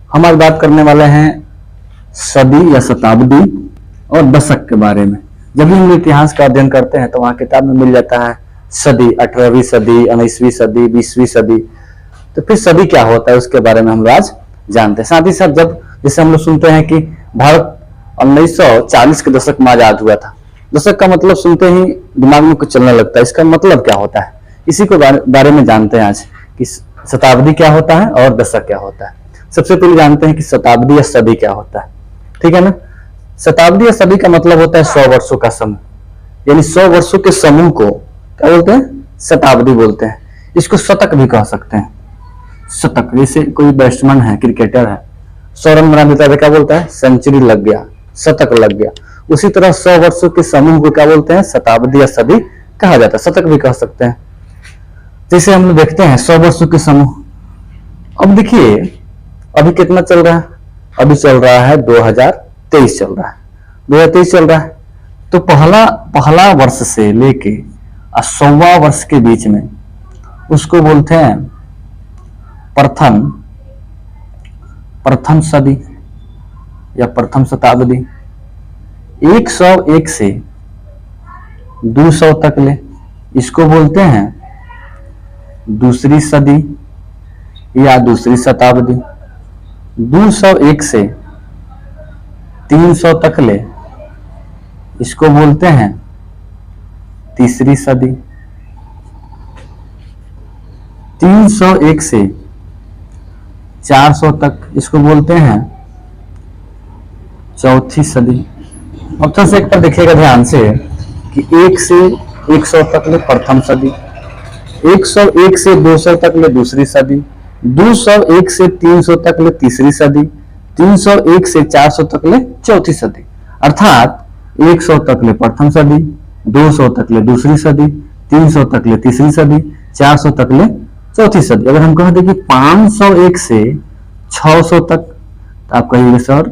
हम आज बात करने वाले हैं सदी या शताब्दी और दशक के बारे में। जब भी हम इतिहास का अध्ययन करते हैं तो वहां किताब में मिल जाता है सदी, 18वीं सदी, 19वीं सदी, 20वीं सदी। तो फिर सदी क्या होता है उसके बारे में हम लोग आज जानते हैं। साथ ही साथ जब जैसे हम लोग सुनते हैं कि भारत 1940 के दशक में आजाद हुआ था। दशक का मतलब सुनते ही दिमाग में कुछ चलने लगता है, इसका मतलब क्या होता है, इसी को बारे में जानते हैं आज कि शताब्दी क्या होता है और दशक क्या होता है। सबसे पहले जानते हैं कि शताब्दी या सदी क्या होता है, ठीक है ना। शताब्दी या सदी का मतलब होता है 100 वर्षों का समूह, यानी 100 वर्षों के समूह को क्या बोलते हैं, शताब्दी बोलते हैं। इसको शतक भी कह सकते हैं। शतक, जैसे कोई बैट्समैन है, क्रिकेटर है, 100 रन बना देता है, क्या बोलता है, सेंचुरी लग गया, शतक लग गया। उसी तरह 100 वर्षों के समूह को क्या बोलते हैं, शताब्दी या सदी कहा जाता है। शतक भी कह सकते हैं। जैसे हम लोग देखते हैं 100 वर्षों के समूह। अब देखिए अभी कितना चल रहा है, अभी चल रहा है 2023 चल रहा है, 2023 चल रहा है। तो पहला वर्ष से लेके 100वां वर्ष के बीच में उसको बोलते हैं प्रथम सदी या प्रथम शताब्दी। 101 से 200 तक ले इसको बोलते हैं दूसरी सदी या दूसरी शताब्दी। 201 से 300 तक ले इसको बोलते हैं तीसरी सदी। 301 से 400 तक इसको बोलते हैं चौथी सदी। ऑप्शन से एक पर देखिएगा ध्यान से कि 1 से 100 तक ले प्रथम सदी, 101 से 200 तक ले दूसरी सदी, 201 से 300 तक ले तीसरी सदी, 301 से 400 तक ले चौथी सदी। अर्थात 100 तक ले प्रथम सदी, 200 तक ले दूसरी सदी, 300 तक ले तीसरी सदी, 400 तक ले चौथी सदी। अगर हम कह दें कि 501 से 600 तक तो आप कहिएगा सर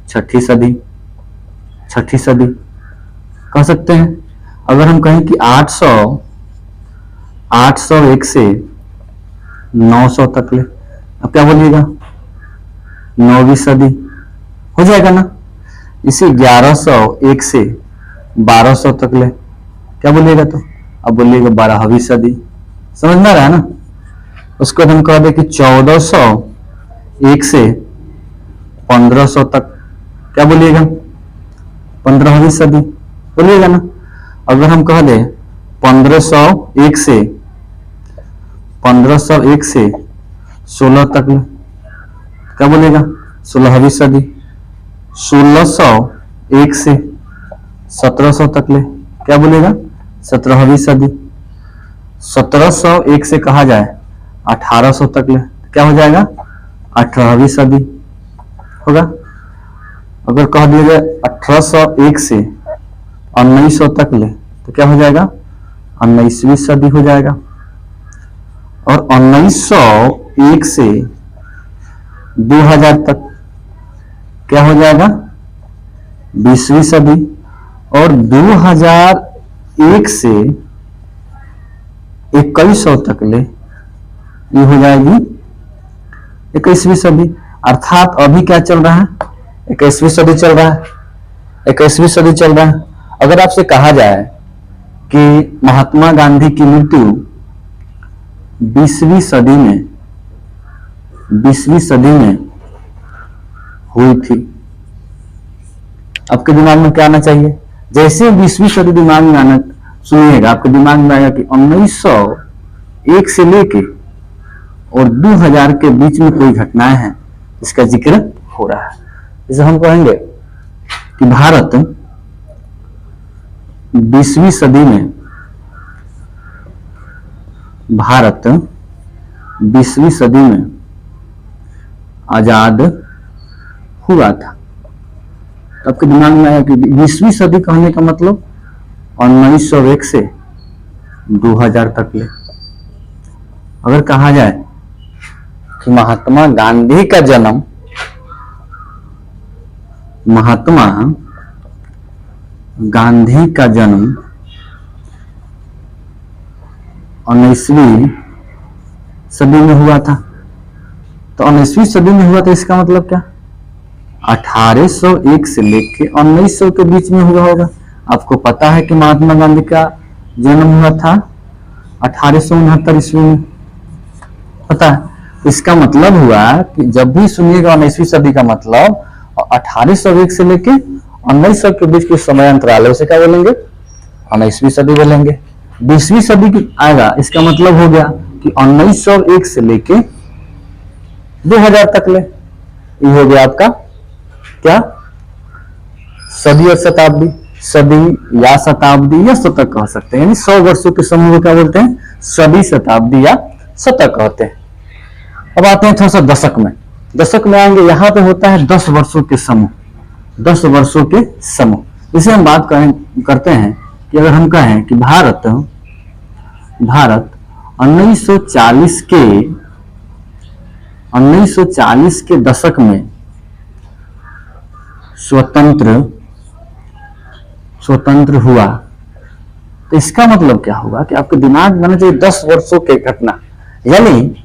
छठी सदी कह सकते हैं। अगर हम कहें कि 801 से 900 तक ले, अब क्या बोलिएगा, 9वीं सदी हो जाएगा ना। इसी 1101 से 1200 तक ले, क्या बोलिएगा, तो अब बोलिएगा 12वीं सदी। समझ में आ रहा है ना। उसको हम कह दें कि 1401 से 1500 तक, क्या बोलिएगा, 15वीं सदी बोलिएगा ना। अगर हम कह दें 1501 से 16 तक में, क्या बोलेगा, 16वीं सदी। 1601 से 1700 तक ले, क्या बोलेगा, 17वीं सदी। 1701 से कहा जाए 1800 तक ले, क्या हो जाएगा, 18वीं सदी होगा। अगर कह दिया जाए 1801 से 1900 तक ले तो क्या हो जाएगा, 19वीं सदी हो जाएगा। और 1901 से 2000 तक क्या हो जाएगा, 20वीं सदी। और 2001 से 2100 तक ले ये हो जाएगी 21वीं सदी। अर्थात अभी क्या चल रहा है, 21वीं सदी चल रहा है, 21वीं सदी चल रहा है। अगर आपसे कहा जाए कि महात्मा गांधी की मृत्यु 20वीं सदी में हुई थी, आपके दिमाग में क्या आना चाहिए, जैसे 20वीं सदी दिमाग में आना सुनिएगा, आपके दिमाग में आएगा कि 1901 से लेके और 2000 के बीच में कोई घटनाएं हैं इसका जिक्र हो रहा है। जैसे हम कहेंगे कि भारत 20वीं सदी में आजाद हुआ था। आपके दिमाग में आया कि 20वीं सदी कहने का मतलब 1901 से 2000 तक ले। अगर कहा जाए कि महात्मा गांधी का जन्म 19वीं सदी में हुआ था, तो तो 19वीं सदी में हुआ, तो इसका मतलब क्या, 1801 से लेके 1900 के बीच में हुआ होगा। आपको पता है कि महात्मा गांधी का जन्म हुआ था 1869 ईस्वी में, पता है। इसका मतलब हुआ कि जब भी सुनिएगा 19वीं सदी का मतलब 1801 से लेके 1900 के बीच के समय अंतराल है, उसे क्या बोलेंगे, 19वीं सदी बोलेंगे। 20वीं सदी की आएगा, इसका मतलब हो गया कि 1901 से लेके 2000 तक ले, ये हो गया आपका क्या, सदी और शताब्दी। सदी या शताब्दी या शतक कह सकते हैं, यानी 100 वर्षों के समूह को क्या बोलते हैं, सदी, शताब्दी या शतक कहते हैं। अब आते हैं थोड़ा सा दशक में। दशक में आएंगे, यहां पे होता है 10 वर्षों के समूह, 10 वर्षों के समूह। इसे हम बात करते हैं कि अगर हम कहें कि भारत 1940 के दशक में स्वतंत्र हुआ, तो इसका मतलब क्या होगा कि आपके दिमाग में जो 10 वर्षों के घटना, यानी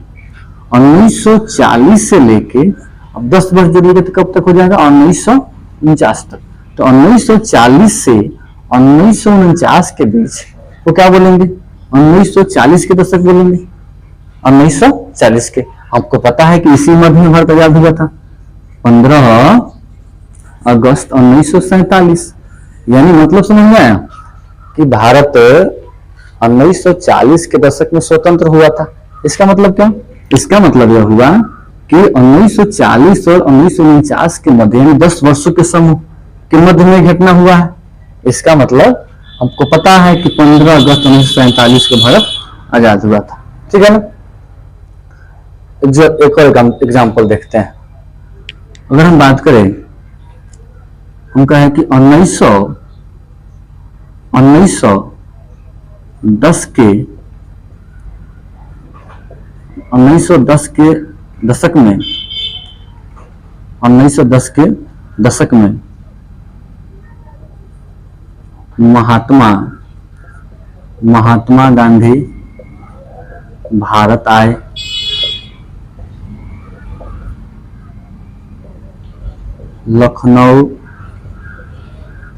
1940 से लेके अब 10 वर्ष जोड़िएगा तो कब तक हो जाएगा, 1949 तक। तो 1940 से 1949 के बीच वो क्या बोलेंगे, 1940 के दशक बोलेंगे, 1940 के। आपको पता है कि इसी मध्य में भारत आजाद हुआ था 15 अगस्त 1947। यानी मतलब समझ में आया कि भारत 1940 के दशक में स्वतंत्र हुआ था। इसका मतलब क्या, इसका मतलब यह हुआ कि 1940 और 1949 के मध्य, यानी 10 वर्षों के समूह के मध्य में घटना हुआ है। इसका मतलब हमको पता है कि 15 अगस्त 1947 को भारत आजाद हुआ था, ठीक है ना। एक और एग्जाम्पल देखते हैं। अगर हम बात करें, हम कहें कि 1910 के दशक में, 1910 के दशक में महात्मा गांधी भारत आए। लखनऊ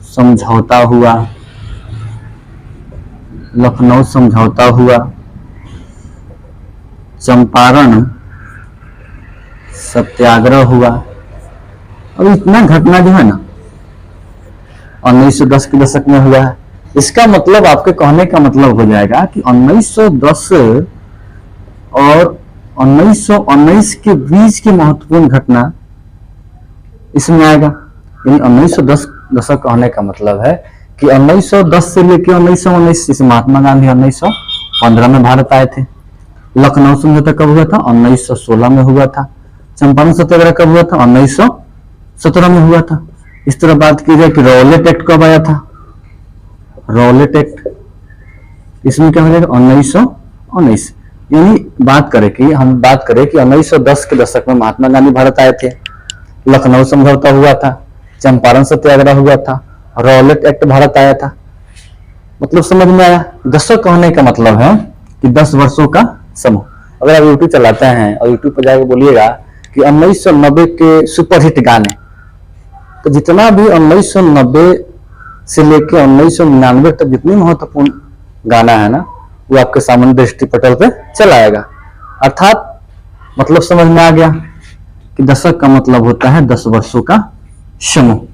समझौता हुआ, चंपारण सत्याग्रह हुआ। अब इतना घटना जो है ना 1910 के दशक में हुआ है। इसका मतलब आपके कहने का मतलब हो जाएगा कि 1910 और 1919 के बीच की महत्वपूर्ण घटना इसमें आएगा। यानी 1910 दशक कहने का मतलब है कि 1910 से लेकर 1919, जैसे महात्मा गांधी 1915 में भारत आए थे। लखनऊ समझौता कब हुआ था, 1916 में हुआ था। चंपारण सत्याग्रह कब हुआ था, 1917 में हुआ था। इस तरह बात की जाए कि रॉलेट एक्ट कब आया था, रॉलेट एक्ट, इसमें क्या हो जाएगा 1919। यानी बात करें कि 1910 के दशक में महात्मा गांधी भारत आए थे, लखनऊ समझौता हुआ था, चंपारण सत्याग्रह हुआ था, रॉलेट एक्ट भारत आया था। मतलब समझ में आया। दशक कहने का मतलब है कि 10 वर्षों का समूह। अगर आप यूट्यूब चलाते हैं और यूट्यूब पर जाकर बोलिएगा कि 1990 के सुपरहिट गाने, तो जितना भी 1990 से लेकर 1999 तक जितनी महत्वपूर्ण गाना है ना, वो आपके सामने दृष्टिपटल पे चला आएगा। अर्थात मतलब समझ में आ गया कि दशक का मतलब होता है 10 वर्षों का समूह।